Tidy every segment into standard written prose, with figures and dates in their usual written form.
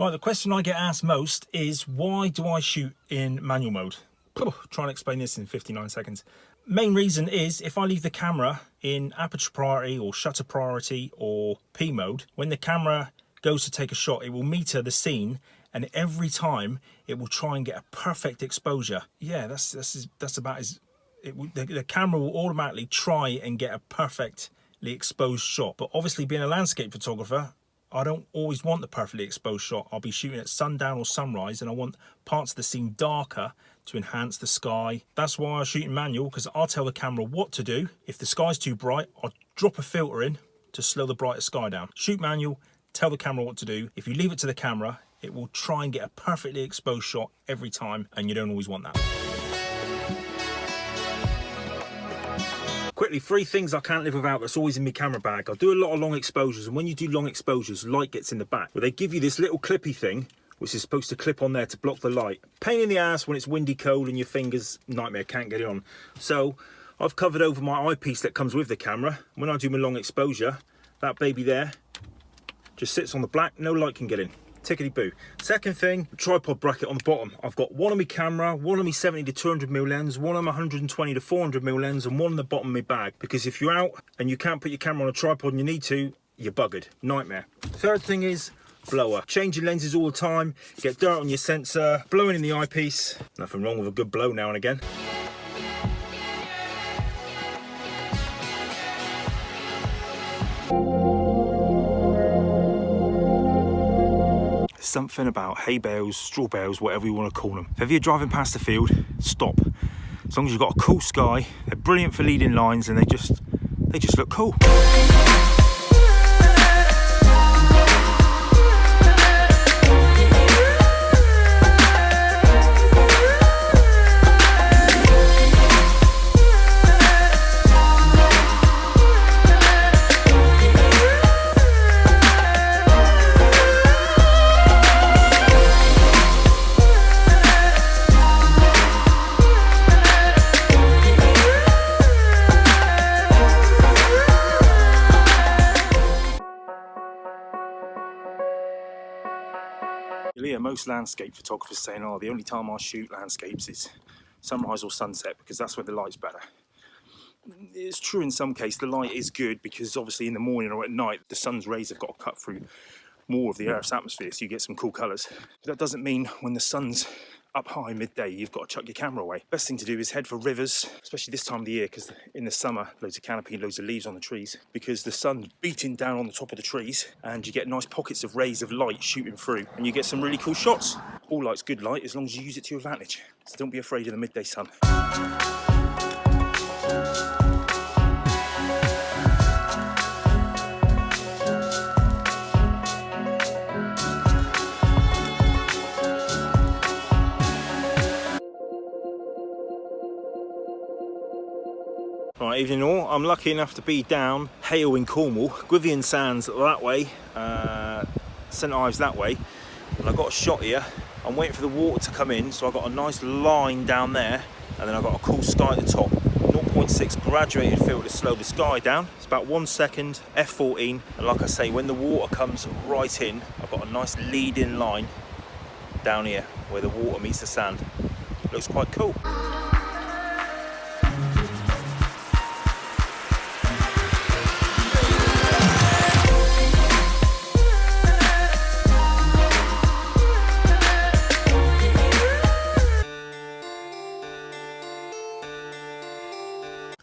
Right, the question I get asked most is, why do I shoot in manual mode? Try and explain this in 59 seconds. Main reason is, if I leave the camera in aperture priority or shutter priority or P mode, when the camera goes to take a shot, it will meter the scene, and every time it will try and get a perfect exposure. Yeah, that's about as the camera will automatically try and get a perfectly exposed shot. But obviously, being a landscape photographer, I don't always want the perfectly exposed shot. I'll be shooting at sundown or sunrise, and I want parts of the scene darker to enhance the sky. That's why I shoot in manual, because I'll tell the camera what to do. If the sky's too bright, I'll drop a filter in to slow the brighter sky down. Shoot manual, tell the camera what to do. If you leave it to the camera, it will try and get a perfectly exposed shot every time, and you don't always want that. Quickly, 3 things I can't live without that's always in my camera bag. I do a lot of long exposures, and when you do long exposures, light gets in the back. Well, they give you this little clippy thing, which is supposed to clip on there to block the light. Pain in the ass when it's windy, cold, and your fingers, nightmare, can't get it on. So I've covered over my eyepiece that comes with the camera. When I do my long exposure, that baby there just sits on the black, no light can get in. Tickety-boo. Second thing, tripod bracket on the bottom. I've got one on my camera, one on my 70 to 200mm lens, one on my 120 to 400mm lens, and one on the bottom of my bag. Because if you're out and you can't put your camera on a tripod and you need to, you're buggered. Nightmare. Third thing is blower. Changing lenses all the time, get dirt on your sensor, blowing in the eyepiece. Nothing wrong with a good blow now and again. Something about hay bales, straw bales, whatever you want to call them. If ever you're driving past the field, stop. As long as you've got a cool sky, they're brilliant for leading lines, and they just look cool. You'll hear most landscape photographers saying, oh, the only time I shoot landscapes is sunrise or sunset, because that's when the light's better. It's true in some cases, the light is good, because obviously in the morning or at night, the sun's rays have got to cut through more of the Earth's atmosphere, so you get some cool colours. But that doesn't mean when the sun's up high midday, you've got to chuck your camera away. Best thing to do is head for rivers, especially this time of the year, because in the summer, loads of canopy, loads of leaves on the trees, because the sun's beating down on the top of the trees, and you get nice pockets of rays of light shooting through, and you get some really cool shots. All light's good light as long as you use it to your advantage. So don't be afraid of the midday sun. Right, evening all. I'm lucky enough to be down Hale in Cornwall, Gwithian Sands that way, St Ives that way, and I've got a shot here. I'm waiting for the water to come in, so I've got a nice line down there, and then I've got a cool sky at the top. 0.6 graduated filter to slow the sky down. It's about 1 second, f14, and like I say, when the water comes right in, I've got a nice lead-in line down here where the water meets the sand. Looks quite cool.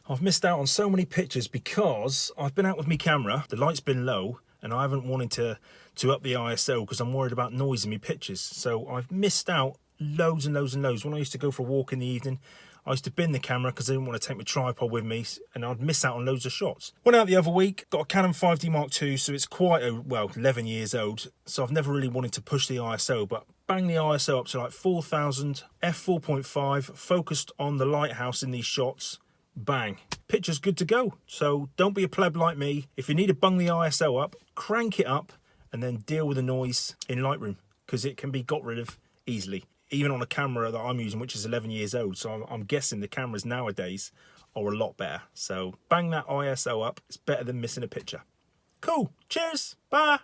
I've missed out on so many pictures because I've been out with my camera, the light's been low, and I haven't wanted to up the ISO because I'm worried about noise in my pictures. So I've missed out loads and loads and loads. When I used to go for a walk in the evening, I used to bin the camera because I didn't want to take my tripod with me, and I'd miss out on loads of shots. Went out the other week, got a Canon 5D Mark II, so it's quite a, well, 11 years old. So I've never really wanted to push the ISO, but bang the ISO up to like 4,000, f4.5, focused on the lighthouse in these shots. Bang, picture's good to go. So don't be a pleb like me. If you need to bung the ISO up, crank it up and then deal with the noise in Lightroom, because it can be got rid of easily, even on a camera that I'm using, which is 11 years old. So I'm guessing the cameras nowadays are a lot better. So bang that ISO up, it's better than missing a picture. Cool, cheers, bye.